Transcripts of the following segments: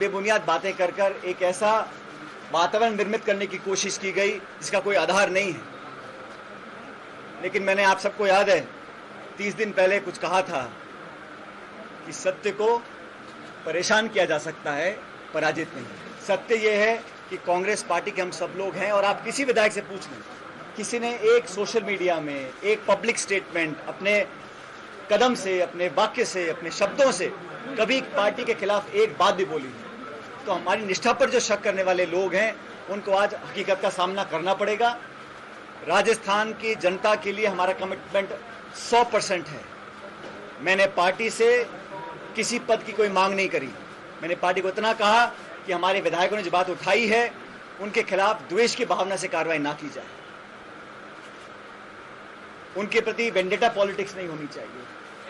बेबुनियाद बातें कर कर एक ऐसा वातावरण निर्मित करने की कोशिश की गई जिसका कोई आधार नहीं है। लेकिन मैंने आप सबको याद है 30 दिन पहले कुछ कहा था कि सत्य को परेशान किया जा सकता है, पराजित नहीं। सत्य यह है कि कांग्रेस पार्टी के हम सब लोग हैं और आप किसी विधायक से पूछ लें, किसी ने एक सोशल मीडिया में एक पब्लिक स्टेटमेंट अपने कदम से, अपने वाक्य से, अपने शब्दों से कभी पार्टी के खिलाफ एक बात भी बोली है। तो हमारी निष्ठा पर जो शक करने वाले लोग हैं उनको आज हकीकत का सामना करना पड़ेगा। राजस्थान की जनता के लिए हमारा कमिटमेंट 100% है। मैंने पार्टी से किसी पद की कोई मांग नहीं करी। मैंने पार्टी को इतना कहा कि हमारे विधायकों ने जो बात उठाई है उनके खिलाफ द्वेष की भावना से कार्रवाई ना की जाए, उनके प्रति वेंडेटा पॉलिटिक्स नहीं होनी चाहिए।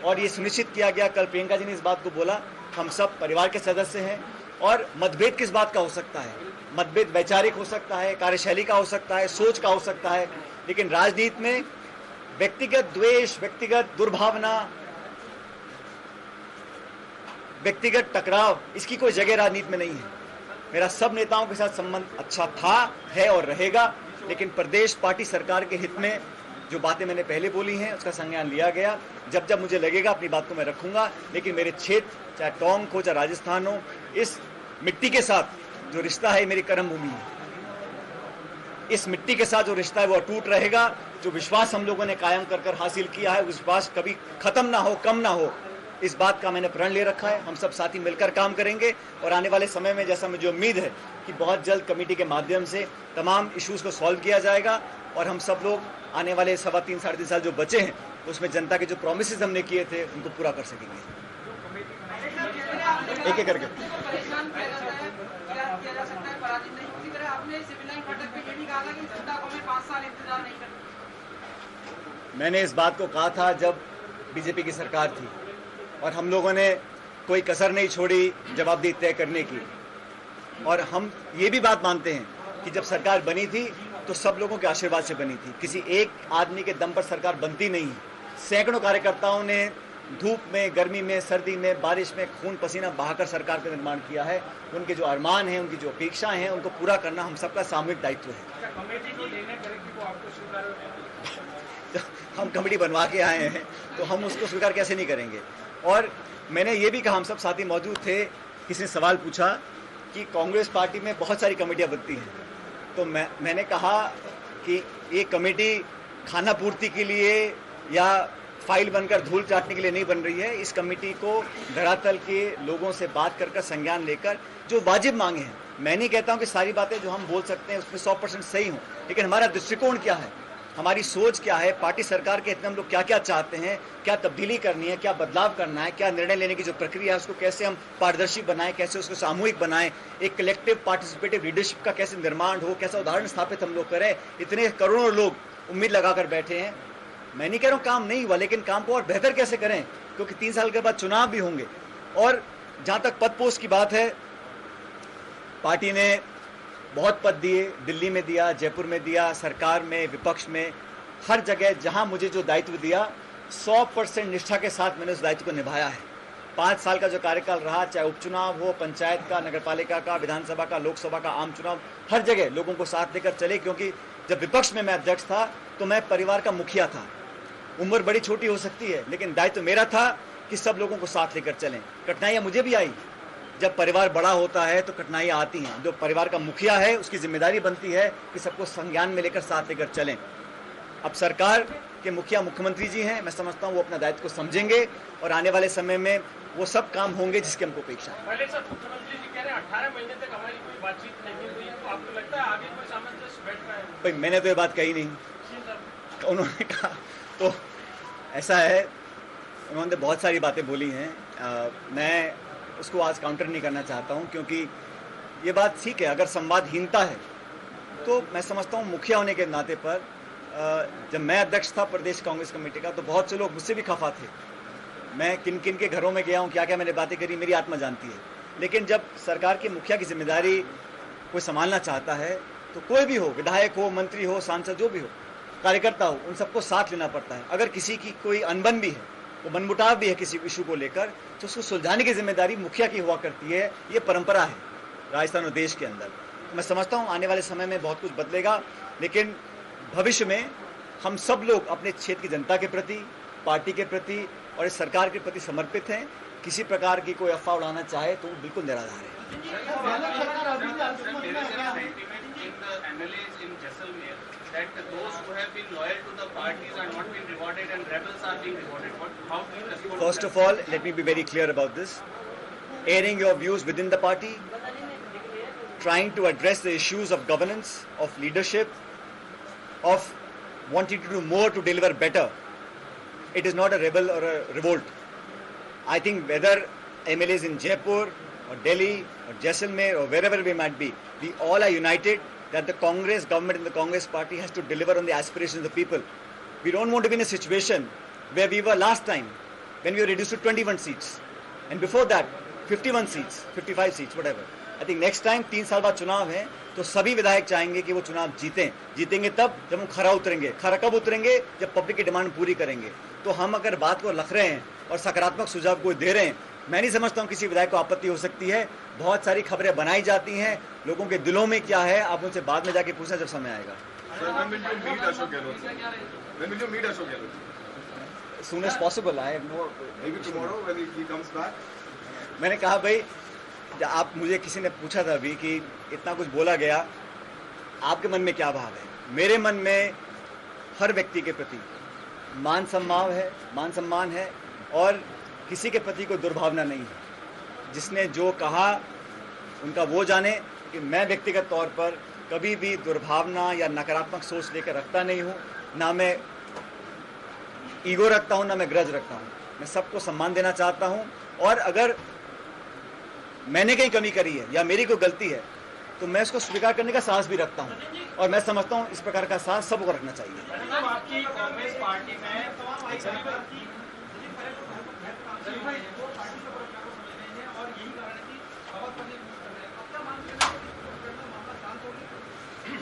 और ये सुनिश्चित किया गया, कल प्रियंका जी ने इस बात को बोला, हम सब परिवार के सदस्य हैं और मतभेद किस बात का हो सकता है। मतभेद वैचारिक हो सकता है, कार्यशैली का हो सकता है, सोच का हो सकता है, लेकिन राजनीति में व्यक्तिगत द्वेष, व्यक्तिगत दुर्भावना, व्यक्तिगत टकराव, इसकी कोई जगह राजनीति में नहीं है। मेरा सब नेताओं के साथ संबंध अच्छा था, है और रहेगा, लेकिन प्रदेश पार्टी सरकार के हित में जो बातें मैंने पहले बोली हैं उसका संज्ञान लिया गया। जब जब मुझे लगेगा अपनी बात को मैं रखूंगा, लेकिन मेरे क्षेत्र, चाहे टोंक हो चाहे राजस्थान हो, इस मिट्टी के साथ जो रिश्ता है मेरी कर्म भूमि है। इस मिट्टी के साथ जो रिश्ता है वो अटूट रहेगा। जो विश्वास हम लोगों ने कायम कर कर हासिल किया है, विश्वास कभी खत्म ना हो, कम ना हो, इस बात का मैंने प्रण ले रखा है। हम सब साथी मिलकर काम करेंगे और आने वाले समय में, जैसा मुझे उम्मीद है कि बहुत जल्द कमेटी के माध्यम से तमाम इश्यूज को सॉल्व किया जाएगा और हम सब लोग आने वाले 3.25 साढ़े 3 साल जो बचे हैं उसमें जनता के जो प्रॉमिसेस हमने किए थे उनको पूरा कर सकेंगे। एक एक करके मैंने इस बात को कहा था जब बीजेपी की सरकार थी और हम लोगों ने कोई कसर नहीं छोड़ी जवाबदेही तय करने की। और हम ये भी बात मानते हैं कि जब सरकार बनी थी तो सब लोगों के आशीर्वाद से बनी थी। किसी एक आदमी के दम पर सरकार बनती नहीं है। सैकड़ों कार्यकर्ताओं ने धूप में, गर्मी में, सर्दी में, बारिश में खून पसीना बहाकर सरकार का निर्माण किया है। उनके जो अरमान हैं, उनकी जो अपेक्षाएं हैं, उनको पूरा करना हम सबका सामूहिक दायित्व है। हम कमेटी बनवा के आए हैं तो हम उसको स्वीकार कैसे नहीं करेंगे। और मैंने ये भी कहा, हम सब साथी मौजूद थे, किसी ने सवाल पूछा कि कांग्रेस पार्टी में बहुत सारी कमेटियां बनती हैं, तो मैंने कहा कि ये कमेटी खाना पूर्ति के लिए या फाइल बनकर धूल चाटने के लिए नहीं बन रही है। इस कमेटी को धरातल के लोगों से बात कर संज्ञान लेकर जो वाजिब मांगे हैं, मैं नहीं कहता हूं कि सारी बातें जो हम बोल सकते हैं उसमें 100% सही हों, लेकिन हमारा दृष्टिकोण क्या है, हमारी सोच क्या है, पार्टी सरकार के हित में हम लोग क्या क्या चाहते हैं, क्या तब्दीली करनी है, क्या बदलाव करना है, क्या निर्णय लेने की जो प्रक्रिया है उसको कैसे हम पारदर्शी बनाएं, कैसे उसको सामूहिक बनाएं, एक कलेक्टिव पार्टिसिपेटिव लीडरशिप का कैसे निर्माण हो, कैसा उदाहरण स्थापित हम लोग करें। इतने करोड़ों लोग उम्मीद लगाकर बैठे हैं। मैं नहीं कह रहा हूं काम नहीं हुआ, लेकिन काम को और बेहतर कैसे करें, क्योंकि 3 साल के बाद चुनाव भी होंगे। और जहां तक पद पोस्ट की बात है, पार्टी ने बहुत पद दिए, दिल्ली में दिया, जयपुर में दिया, सरकार में, विपक्ष में, हर जगह जहां मुझे जो दायित्व दिया 100% निष्ठा के साथ मैंने उस दायित्व को निभाया है। 5 साल का जो कार्यकाल रहा, चाहे उपचुनाव हो, पंचायत का, नगरपालिका का, विधानसभा का, लोकसभा का, आम चुनाव, हर जगह लोगों को साथ लेकर चले। क्योंकि जब विपक्ष में मैं अध्यक्ष था तो मैं परिवार का मुखिया था। उम्र बड़ी छोटी हो सकती है, लेकिन दायित्व मेरा था कि सब लोगों को साथ लेकर चलें। कठिनाइयां मुझे भी आई, जब परिवार बड़ा होता है तो कठिनाइयां आती हैं। जो परिवार का मुखिया है उसकी जिम्मेदारी बनती है कि सबको संज्ञान में लेकर साथ लेकर चलें। अब सरकार के मुखिया मुख्यमंत्री जी हैं, मैं समझता हूं वो अपना दायित्व को समझेंगे और आने वाले समय में वो सब काम होंगे जिसकी हमको अपेक्षा है। मुख्यमंत्री जी कह रहे हैं 18 महीने तक हमारी कोई बातचीत नहीं हुई, तो आपको लगता है आगे कोई सामंजस्य बैठ रहा है? भाई मैंने तो ये बात कही नहीं, तो उन्होंने कहा, तो ऐसा है, उन्होंने बहुत सारी बातें बोली हैं। मैं उसको आज काउंटर नहीं करना चाहता हूं, क्योंकि ये बात ठीक है, अगर संवादहीनता है तो मैं समझता हूं मुखिया होने के नाते पर, जब मैं अध्यक्ष था प्रदेश कांग्रेस कमेटी का तो बहुत से लोग मुझसे भी खफा थे। मैं किन किन के घरों में गया हूं, क्या क्या मैंने बातें करी, मेरी आत्मा जानती है। लेकिन जब सरकार के मुखिया की जिम्मेदारी कोई संभालना चाहता है तो कोई भी हो, विधायक हो, मंत्री हो, सांसद जो भी हो, कार्यकर्ता हो, उन सबको साथ लेना पड़ता है। अगर किसी की कोई अनबन भी है वो मनमुटाव भी है किसी इशू को लेकर, तो उसको सुलझाने की जिम्मेदारी मुखिया की हुआ करती है। ये परंपरा है राजस्थान और देश के अंदर। तो मैं समझता हूँ आने वाले समय में बहुत कुछ बदलेगा, लेकिन भविष्य में हम सब लोग अपने क्षेत्र की जनता के प्रति, पार्टी के प्रति और इस सरकार के प्रति समर्पित हैं। किसी प्रकार की कोई अफवाह उड़ाना चाहे तो वो बिल्कुल निराधार है। First of all, let me be very clear about this. Airing your views within the party, trying to address the issues of governance, of leadership, of wanting to do more to deliver better. It is not a rebel or a revolt. I think whether MLAs in Jaipur or Delhi or Jaisalmer or wherever we might be, we all are united that the Congress government and the Congress party has to deliver on the aspirations of the people. We don't want to be in a situation where we were last time when we were reduced to 21 seats. And before that, 51 seats, 55 seats, whatever. I think next time 3 साल बाद चुनाव है तो सभी विधायक चाहेंगे कि वो चुनाव जीतेंगे तब जब हम खरा उतरेंगे। खरा कब उतरेंगे? जब पब्लिक की डिमांड पूरी करेंगे। तो हम अगर बात को रख रहे हैं और सकारात्मक सुझाव को दे रहे हैं, मैं नहीं समझता हूँ किसी विधायक को आपत्ति हो सकती है। बहुत सारी खबरें बनाई जाती हैं, लोगों के दिलों में क्या है आप उनसे बाद में जाके पूछना जब समय आएगा। Soon as possible. I have no. Maybe tomorrow when he comes back. मैंने कहा भाई, आप मुझे किसी ने पूछा था अभी कि इतना कुछ बोला गया, आपके मन में क्या भाव है? मेरे मन में हर व्यक्ति के प्रति मान सम्मान है और किसी के प्रति कोई दुर्भावना नहीं है। जिसने जो कहा उनका वो जाने कि मैं व्यक्तिगत तौर पर कभी भी दुर्भावना या नकारात्मक सोच लेकर रखता नहीं हूँ। ना मैं ईगो रखता हूँ, ना मैं ग्रज रखता हूँ। मैं सबको सम्मान देना चाहता हूँ और अगर मैंने कहीं कमी करी है या मेरी कोई गलती है तो मैं उसको स्वीकार करने का साहस भी रखता हूँ और मैं समझता हूँ इस प्रकार का साहस सबको रखना चाहिए। आपकी कांग्रेस पार्टी में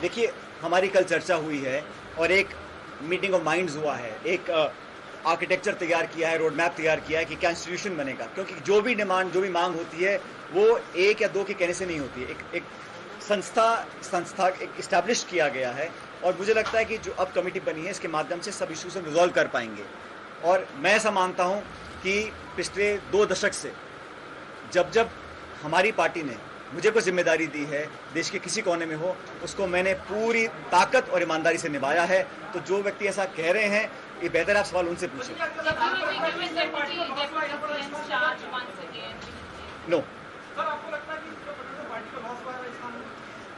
देखिए, हमारी कल चर्चा हुई है और एक मीटिंग ऑफ माइंड्स हुआ है, एक आर्किटेक्चर तैयार किया है, रोड मैप तैयार किया है कि क्या इंस्टीट्यूशन बनेगा। क्योंकि जो भी डिमांड, जो भी मांग होती है वो एक या दो के कहने से नहीं होती है। एक संस्था एक इस्टेब्लिश किया गया है और मुझे लगता है कि जो अब कमेटी बनी है इसके माध्यम से सब इशू से रिजॉल्व कर पाएंगे। और मैं ऐसा मानता हूँ कि पिछले 2 दशक से जब हमारी पार्टी ने मुझे कोई जिम्मेदारी दी है, देश के किसी कोने में हो, उसको मैंने पूरी ताकत और ईमानदारी से निभाया है। तो जो व्यक्ति ऐसा कह रहे हैं, ये बेहतर आप सवाल उनसे पूछें। नो,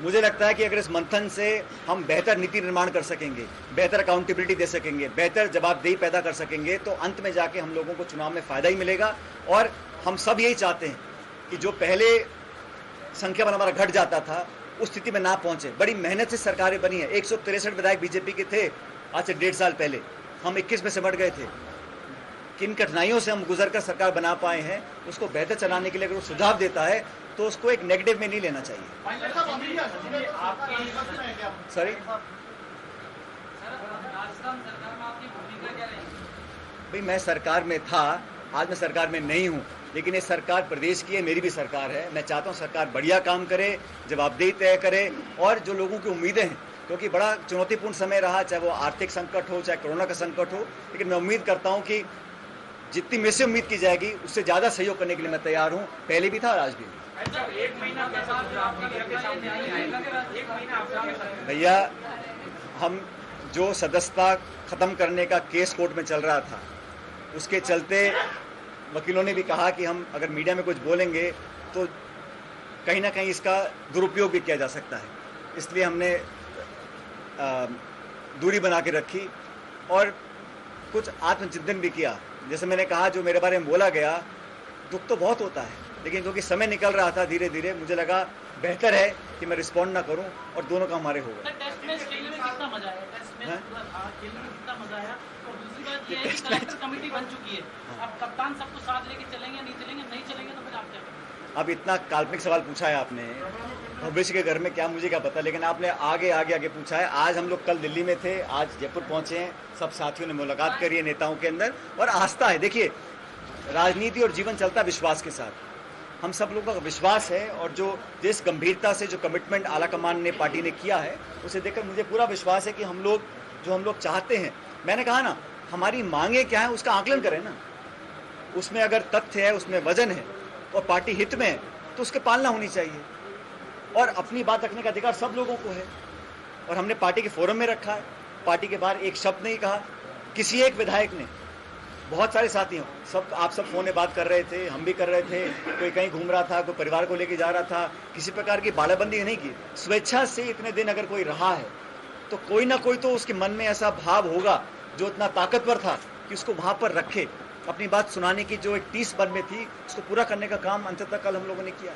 मुझे लगता है कि अगर इस मंथन से हम बेहतर नीति निर्माण कर सकेंगे, बेहतर अकाउंटेबिलिटी दे सकेंगे, बेहतर जवाबदेही पैदा कर सकेंगे, तो अंत में जाके हम लोगों को चुनाव में फायदा ही मिलेगा। और हम सब यही चाहते हैं कि जो पहले संख्या बल हमारा घट जाता था उस स्थिति में ना पहुंचे। बड़ी मेहनत से सरकारें बनी है। 163 विधायक बीजेपी के थे आज से 1.5 साल पहले, हम 21 में सिमट गए थे। किन कठिनाइयों से हम गुजर कर सरकार बना पाए हैं, उसको बेहतर चलाने के लिए अगर वो सुझाव देता है तो उसको एक नेगेटिव में नहीं लेना चाहिए। सॉरी भाई, मैं सरकार में था, आज मैं सरकार में नहीं हूँ, लेकिन ये सरकार प्रदेश की है, मेरी भी सरकार है। मैं चाहता हूँ सरकार बढ़िया काम करे, जवाबदेही तय करे और जो लोगों की उम्मीदें हैं, क्योंकि बड़ा चुनौतीपूर्ण समय रहा, चाहे वो आर्थिक संकट हो, चाहे कोरोना का संकट हो, लेकिन मैं उम्मीद करता हूँ कि जितनी मेरे से उम्मीद की जाएगी उससे ज़्यादा सहयोग करने के लिए मैं तैयार हूँ। पहले भी था और आज भी। भैया, हम जो सदस्यता खत्म करने का केस कोर्ट में चल रहा था, उसके चलते वकीलों ने भी कहा कि हम अगर मीडिया में कुछ बोलेंगे तो कहीं ना कहीं इसका दुरुपयोग भी किया जा सकता है। इसलिए हमने दूरी बना के रखी और कुछ आत्मचिंतन भी किया। जैसे मैंने कहा, जो मेरे बारे में बोला गया, दुख तो बहुत होता है, लेकिन क्योंकि समय निकल रहा था धीरे धीरे, मुझे लगा बेहतर है कि मैं रिस्पॉन्ड ना करूं और दोनों का हमारे हो गए। कमेटी बन चुकी है, अब कप्तान सबको साथ लेके चलेंगे, नहीं चलेंगे तो फिर आप क्या करेंगे? अब इतना काल्पनिक सवाल पूछा है आपने, भविष्य के घर में क्या मुझे क्या पता, लेकिन आपने आगे आगे आगे पूछा है। आज हम लोग कल दिल्ली में थे, आज जयपुर पहुंचे हैं, सब साथियों ने मुलाकात करी है नेताओं के अंदर, और आस्था है। देखिए, राजनीति और जीवन चलता विश्वास के साथ, हम सब लोगों का विश्वास है, और जो जिस गंभीरता से जो कमिटमेंट आला कमान ने पार्टी ने किया है, उसे देखकर मुझे पूरा विश्वास है कि हम लोग चाहते हैं, मैंने कहा ना, हमारी मांगे क्या है उसका आकलन करें ना, उसमें अगर तथ्य है, उसमें वजन है और पार्टी हित में है तो उसके पालना होनी चाहिए। और अपनी बात रखने का अधिकार सब लोगों को है, और हमने पार्टी के फोरम में रखा है, पार्टी के बाहर एक शब्द नहीं कहा किसी एक विधायक ने। बहुत सारे साथियों, आप सब फोन में बात कर रहे थे, हम भी कर रहे थे, कोई कहीं घूम रहा था, कोई परिवार को लेके जा रहा था, किसी प्रकार की बाड़ाबंदी नहीं की। स्वेच्छा से इतने दिन अगर कोई रहा है तो कोई ना कोई तो उसके मन में ऐसा भाव होगा जो इतना ताकतवर था कि उसको वहां पर रखे, अपनी बात सुनाने की जो एक टीस मन में थी उसको पूरा करने का काम अंततः कल हम लोगों ने किया।